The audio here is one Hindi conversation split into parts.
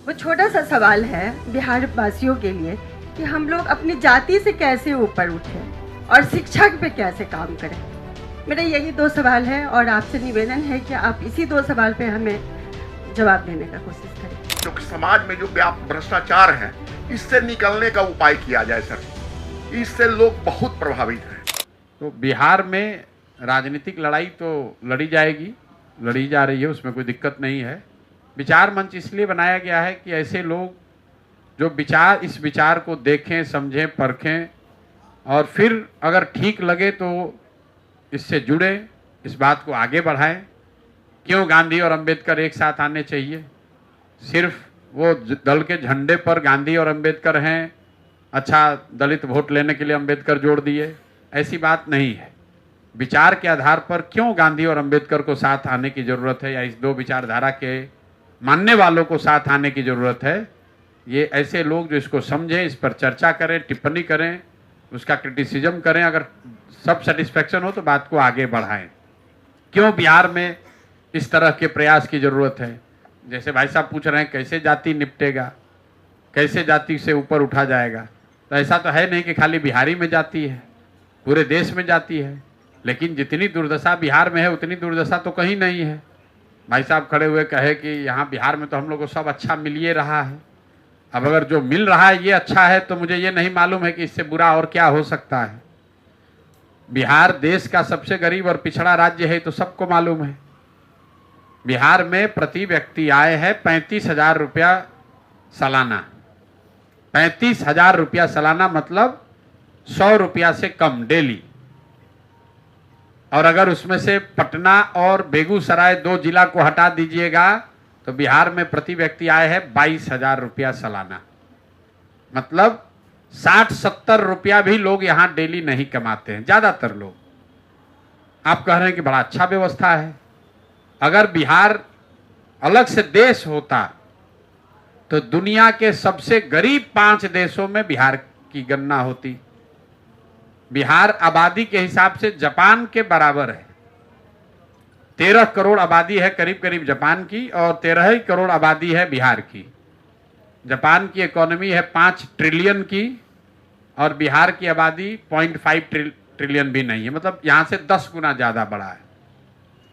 वो छोटा सा सवाल है बिहार वासियों के लिए कि हम लोग अपनी जाति से कैसे ऊपर उठे और शिक्षा पे कैसे काम करें। मेरा यही दो सवाल है और आपसे निवेदन है कि आप इसी दो सवाल पे हमें जवाब देने का कोशिश करें। क्योंकि समाज में जो व्याप्त भ्रष्टाचार है, इससे निकलने का उपाय किया जाए सर। इससे लोग बहुत प्रभावित हैं। तो बिहार में राजनीतिक लड़ाई तो लड़ी जाएगी, लड़ी जा रही है, उसमें कोई दिक्कत नहीं है। विचार मंच इसलिए बनाया गया है कि ऐसे लोग जो इस विचार को देखें, समझें, परखें और फिर अगर ठीक लगे तो इससे जुड़ें, इस बात को आगे बढ़ाएं। क्यों गांधी और अंबेडकर एक साथ आने चाहिए? सिर्फ वो दल के झंडे पर गांधी और अंबेडकर हैं, अच्छा दलित वोट लेने के लिए अंबेडकर जोड़ दिए, ऐसी बात नहीं है। विचार के आधार पर क्यों गांधी और अंबेडकर को साथ आने की ज़रूरत है या इस दो विचारधारा के मानने वालों को साथ आने की ज़रूरत है, ये ऐसे लोग जो इसको समझें, इस पर चर्चा करें, टिप्पणी करें, उसका क्रिटिसिज्म करें। अगर सब सेटिस्फेक्शन हो तो बात को आगे बढ़ाएं। क्यों बिहार में इस तरह के प्रयास की ज़रूरत है? जैसे भाई साहब पूछ रहे हैं कैसे जाति निपटेगा, कैसे जाति से ऊपर उठा जाएगा, तो ऐसा तो है नहीं कि खाली बिहारी में जाति है, पूरे देश में जाति है। लेकिन जितनी दुर्दशा बिहार में है उतनी दुर्दशा तो कहीं नहीं है। भाई साहब खड़े हुए कहे कि यहाँ बिहार में तो हम लोग को सब अच्छा मिल ही रहा है। अब अगर जो मिल रहा है ये अच्छा है तो मुझे ये नहीं मालूम है कि इससे बुरा और क्या हो सकता है। बिहार देश का सबसे गरीब और पिछड़ा राज्य है तो सबको मालूम है। बिहार में प्रति व्यक्ति आय है 35,000 रुपया सालाना। 35,000 रुपया सालाना मतलब 100 रुपया से कम डेली। और अगर उसमें से पटना और बेगूसराय दो जिला को हटा दीजिएगा तो बिहार में प्रति व्यक्ति आय है 22,000 रुपया सालाना। मतलब 60-70 रुपया भी लोग यहाँ डेली नहीं कमाते हैं, ज़्यादातर लोग। आप कह रहे हैं कि बड़ा अच्छा व्यवस्था है। अगर बिहार अलग से देश होता तो दुनिया के सबसे गरीब 5 देशों में बिहार की गणना होती। बिहार आबादी के हिसाब से जापान के बराबर है। 13 करोड़ आबादी है करीब करीब जापान की और 13 ही करोड़ आबादी है बिहार की। जापान की इकोनॉमी है 5 ट्रिलियन की और बिहार की आबादी 0.5 ट्रिलियन भी नहीं है, मतलब यहाँ से 10 गुना ज़्यादा बड़ा है।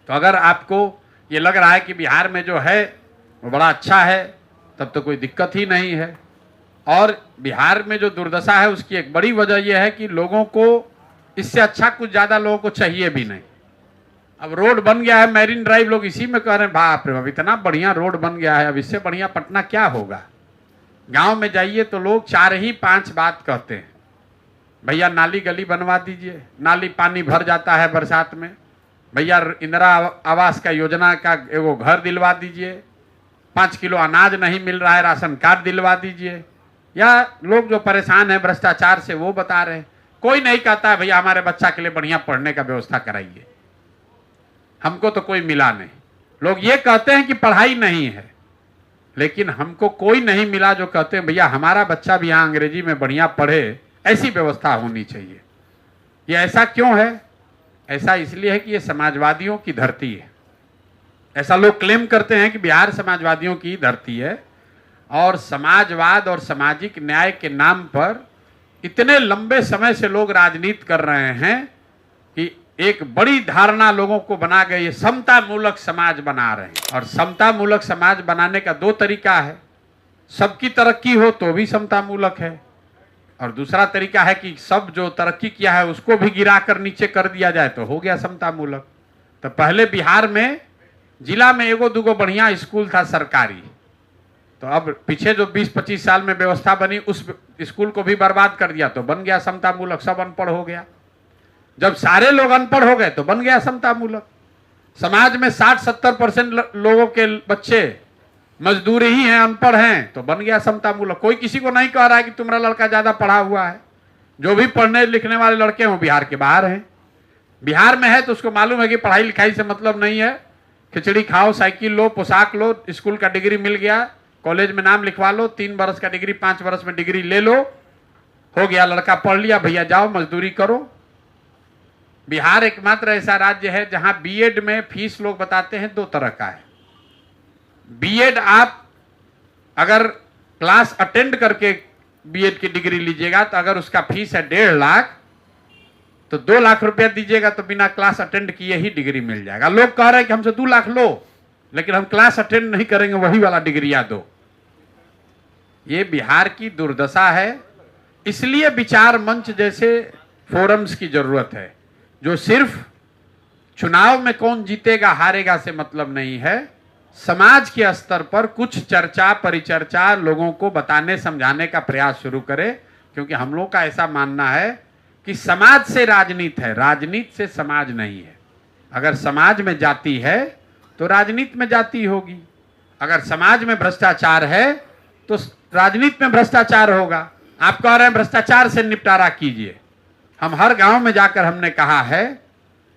तो अगर आपको ये लग रहा है कि बिहार में जो है वो बड़ा अच्छा है तब तो कोई दिक्कत ही नहीं है। और बिहार में जो दुर्दशा है उसकी एक बड़ी वजह यह है कि लोगों को इससे अच्छा कुछ ज़्यादा लोगों को चाहिए भी नहीं। अब रोड बन गया है मैरीन ड्राइव, लोग इसी में कह रहे हैं बाप रे बाप इतना बढ़िया रोड बन गया है, अब इससे बढ़िया पटना क्या होगा। गांव में जाइए तो लोग 4 ही 5 बात कहते हैं। भैया नाली गली बनवा दीजिए, नाली पानी भर जाता है बरसात में। भैया इंदिरा आवास का योजना का एगो घर दिलवा दीजिए। 5 किलो अनाज नहीं मिल रहा है, राशन कार्ड दिलवा दीजिए। या लोग जो परेशान हैं भ्रष्टाचार से वो बता रहे हैं। कोई नहीं कहता है भैया हमारे बच्चा के लिए बढ़िया पढ़ने का व्यवस्था कराइए। हमको तो कोई मिला नहीं। लोग ये कहते हैं कि पढ़ाई नहीं है, लेकिन हमको कोई नहीं मिला जो कहते हैं भैया हमारा बच्चा भी यहाँ अंग्रेजी में बढ़िया पढ़े, ऐसी व्यवस्था होनी चाहिए। ये ऐसा क्यों है? ऐसा इसलिए है कि ये समाजवादियों की धरती है। ऐसा लोग क्लेम करते हैं कि बिहार समाजवादियों की धरती है और समाजवाद और सामाजिक न्याय के नाम पर इतने लंबे समय से लोग राजनीति कर रहे हैं कि एक बड़ी धारणा लोगों को बना गई, ये समता मूलक समाज बना रहे हैं। और समता मूलक समाज बनाने का 2 तरीका है। सबकी तरक्की हो तो भी समता मूलक है, और दूसरा तरीका है कि सब जो तरक्की किया है उसको भी गिराकर नीचे कर दिया जाए तो हो गया समता मूलक। तो पहले बिहार में जिला में एगो दूगो बढ़िया स्कूल था सरकारी, तो अब पीछे जो 20-25 साल में व्यवस्था बनी उस स्कूल को भी बर्बाद कर दिया तो बन गया समता मूलक। सब अनपढ़ हो गया। जब सारे लोग अनपढ़ हो गए तो बन गया समता मूलक। समाज में 60-70% लोगों के बच्चे मजदूरी ही हैं, अनपढ़ हैं, तो बन गया समता मूलक। कोई किसी को नहीं कह रहा है कि तुम्हारा लड़का ज्यादा पढ़ा हुआ है। जो भी पढ़ने लिखने वाले लड़के हैं बिहार के बाहर हैं। बिहार में है तो उसको मालूम है कि पढ़ाई लिखाई से मतलब नहीं है। खिचड़ी खाओ, साइकिल लो, पोशाक लो, स्कूल का डिग्री मिल गया, कॉलेज में नाम लिखवा लो, 3 बरस का डिग्री 5 बरस में डिग्री ले लो, हो गया, लड़का पढ़ लिया, भैया जाओ मजदूरी करो। बिहार एकमात्र ऐसा राज्य है जहां बीएड में फीस लोग बताते हैं 2 तरह का है। बीएड आप अगर क्लास अटेंड करके बीएड की डिग्री लीजिएगा तो अगर उसका फीस है 1.5 लाख, तो 2 लाख रुपया दीजिएगा तो बिना क्लास अटेंड किए ही डिग्री मिल जाएगा। लोग कह रहे हैं कि हमसे 2 लाख लो, लेकिन हम क्लास अटेंड नहीं करेंगे, वही वाला डिग्रियां दो। ये बिहार की दुर्दशा है। इसलिए विचार मंच जैसे फोरम्स की जरूरत है, जो सिर्फ चुनाव में कौन जीतेगा हारेगा से मतलब नहीं है, समाज के स्तर पर कुछ चर्चा परिचर्चा लोगों को बताने समझाने का प्रयास शुरू करे। क्योंकि हम लोग का ऐसा मानना है कि समाज से राजनीति है, राजनीति से समाज नहीं है। अगर समाज में जाति है तो राजनीति में जाति होगी, अगर समाज में भ्रष्टाचार है तो राजनीति में भ्रष्टाचार होगा। आप कह रहे हैं भ्रष्टाचार से निपटारा कीजिए। हम हर गांव में जाकर हमने कहा है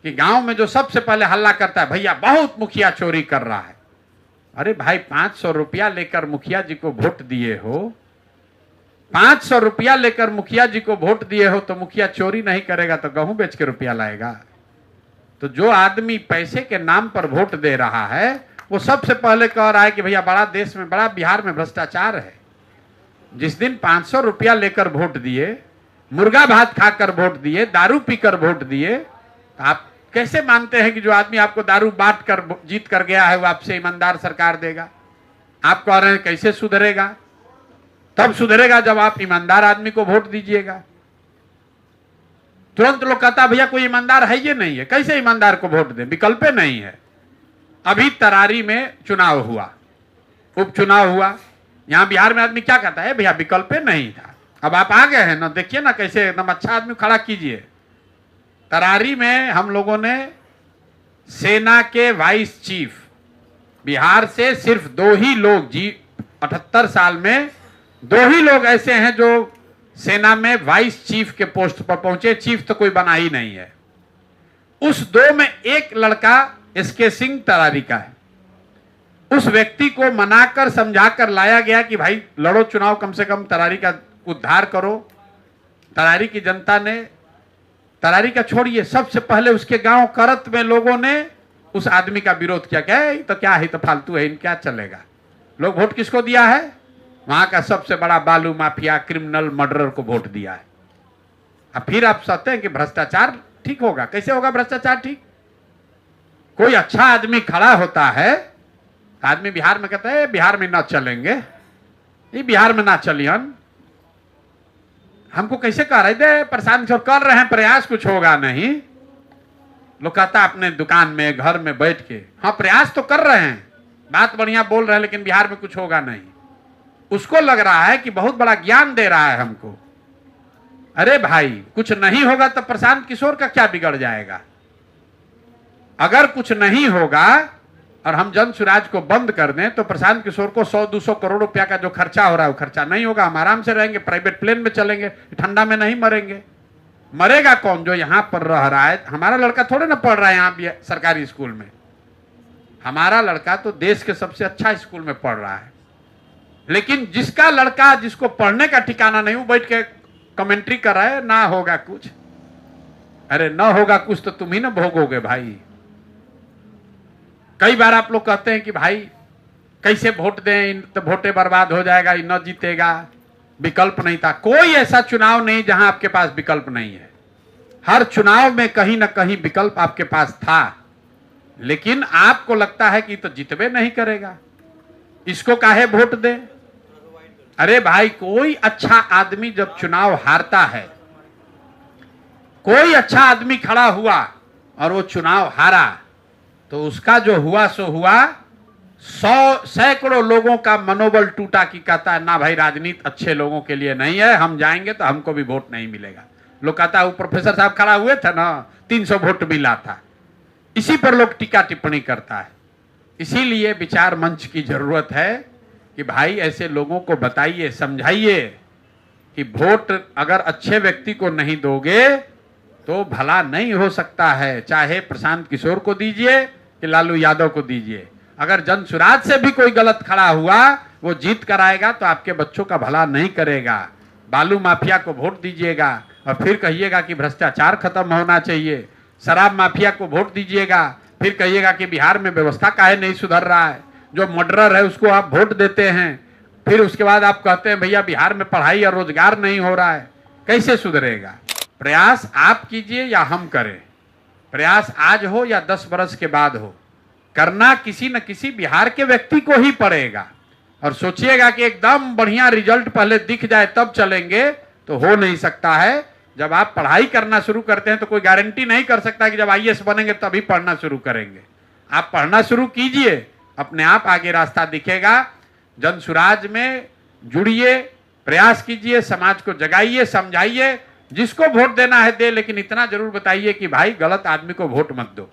कि गांव में जो सबसे पहले हल्ला करता है, भैया बहुत मुखिया चोरी कर रहा है। अरे भाई 500 रुपया लेकर मुखिया जी को वोट दिए हो, 500 रुपया लेकर मुखिया जी को वोट दिए हो तो मुखिया चोरी नहीं करेगा तो गेहूं बेच के रुपया लाएगा। तो जो आदमी पैसे के नाम पर वोट दे रहा है वो सबसे पहले कह रहा है कि भैया बड़ा देश में, बड़ा बिहार में भ्रष्टाचार है। जिस दिन 500 रुपया लेकर वोट दिए, मुर्गा भात खाकर वोट दिए, दारू पीकर वोट दिए, तो आप कैसे मानते हैं कि जो आदमी आपको दारू बांट कर जीत कर गया है वो आपसे ईमानदार सरकार देगा? आप कह रहे हैं कैसे सुधरेगा? तब सुधरेगा जब आप ईमानदार आदमी को वोट दीजिएगा। तुरंत लोग कहता भैया कोई ईमानदार है ये नहीं है, कैसे ईमानदार को वोट दें, विकल्प नहीं है। अभी तरारी में चुनाव हुआ, उपचुनाव हुआ, यहां बिहार में आदमी क्या कहता है, भैया विकल्प नहीं था। अब आप आ गए हैं ना, देखिए ना कैसे एकदम अच्छा आदमी खड़ा कीजिए। तरारी में हम लोगों ने सेना के वाइस चीफ, बिहार से सिर्फ 2 ही लोग, जी 78 साल में 2 ही लोग ऐसे हैं जो सेना में वाइस चीफ के पोस्ट पर पहुंचे। चीफ तो कोई बना ही नहीं है। उस 2 में एक लड़का एसके सिंह तरारी का है। उस व्यक्ति को मनाकर समझाकर लाया गया कि भाई लड़ो चुनाव, कम से कम तरारी का उद्धार करो। तरारी की जनता ने, तरारी का छोड़िए, सबसे पहले उसके गांव करत में लोगों ने उस आदमी का विरोध किया। क्या है तो क्या है, तो फालतू है, इन क्या चलेगा। लोग वोट किसको दिया है? वहां का सबसे बड़ा बालू माफिया, क्रिमिनल, मर्डरर को वोट दिया है। अब फिर आप सोचते हैं कि भ्रष्टाचार ठीक होगा? कैसे होगा भ्रष्टाचार ठीक? कोई अच्छा आदमी खड़ा होता है, आदमी बिहार में कहता है बिहार में ना चलेंगे, ये बिहार में ना चलियन। हमको कैसे कह रहे थे, प्रशांत किशोर कर रहे हैं प्रयास, कुछ होगा नहीं। लोग कहता अपने दुकान में घर में बैठ के, हाँ प्रयास तो कर रहे हैं, बात बढ़िया बोल रहे हैं, लेकिन बिहार में कुछ होगा नहीं। उसको लग रहा है कि बहुत बड़ा ज्ञान दे रहा है हमको। अरे भाई कुछ नहीं होगा तो प्रशांत किशोर का क्या बिगड़ जाएगा? अगर कुछ नहीं होगा और हम जन सुराज को बंद कर दें तो प्रशांत किशोर को 100-200 करोड़ रुपया का जो खर्चा हो रहा है वो खर्चा नहीं होगा। हम आराम से रहेंगे, प्राइवेट प्लेन में चलेंगे, ठंडा में नहीं मरेंगे। मरेगा कौन? जो यहां पर रह रहा है। हमारा लड़का थोड़े ना पढ़ रहा है यहाँ भी सरकारी स्कूल में, हमारा लड़का तो देश के सबसे अच्छा स्कूल में पढ़ रहा है। लेकिन जिसका लड़का, जिसको पढ़ने का ठिकाना नहीं, वो बैठ के कमेंट्री कर रहा है ना होगा कुछ। अरे ना होगा कुछ तो तुम ही ना भोगोगे भाई। कई बार आप लोग कहते हैं कि भाई कैसे वोट दें, तो वोटे बर्बाद हो जाएगा, न जीतेगा, विकल्प नहीं था। कोई ऐसा चुनाव नहीं जहां आपके पास विकल्प नहीं है। हर चुनाव में कहीं ना कहीं विकल्प आपके पास था, लेकिन आपको लगता है कि तो जितबे नहीं करेगा, इसको काहे वोट दें। अरे भाई कोई अच्छा आदमी जब चुनाव हारता है, कोई अच्छा आदमी खड़ा हुआ और वो चुनाव हारा, तो उसका जो हुआ सो हुआ। 100 सैकड़ों लोगों का मनोबल टूटा कि कहता है ना भाई राजनीति अच्छे लोगों के लिए नहीं है, हम जाएंगे तो हमको भी वोट नहीं मिलेगा। लोग कहता है वो प्रोफेसर साहब खड़ा हुए थे ना, 300 वोट मिला था। इसी पर लोग टीका टिप्पणी करता है। इसीलिए विचार मंच की जरूरत है कि भाई ऐसे लोगों को बताइए, समझाइए कि वोट अगर अच्छे व्यक्ति को नहीं दोगे तो भला नहीं हो सकता है। चाहे प्रशांत किशोर को दीजिए कि लालू यादव को दीजिए, अगर जन सुराज से भी कोई गलत खड़ा हुआ, वो जीत कर आएगा तो आपके बच्चों का भला नहीं करेगा। बालू माफिया को वोट दीजिएगा और फिर कहिएगा कि भ्रष्टाचार खत्म होना चाहिए। शराब माफिया को वोट दीजिएगा, फिर कहिएगा कि बिहार में व्यवस्था काहे नहीं सुधर रहा है। जो मर्डरर है उसको आप वोट देते हैं, फिर उसके बाद आप कहते हैं भैया बिहार में पढ़ाई और रोजगार नहीं हो रहा है, कैसे सुधरेगा? प्रयास आप कीजिए या हम करें, प्रयास आज हो या 10 बरस के बाद हो, करना किसी न किसी बिहार के व्यक्ति को ही पड़ेगा। और सोचिएगा कि एकदम बढ़िया रिजल्ट पहले दिख जाए तब चलेंगे, तो हो नहीं सकता है। जब आप पढ़ाई करना शुरू करते हैं तो कोई गारंटी नहीं कर सकता कि जब आईएएस बनेंगे तभी पढ़ना शुरू करेंगे। आप पढ़ना शुरू कीजिए, अपने आप आगे रास्ता दिखेगा। जन सुराज में जुड़िए, प्रयास कीजिए, समाज को जगाइए, समझाइए। जिसको वोट देना है दे, लेकिन इतना जरूर बताइए कि भाई गलत आदमी को वोट मत दो।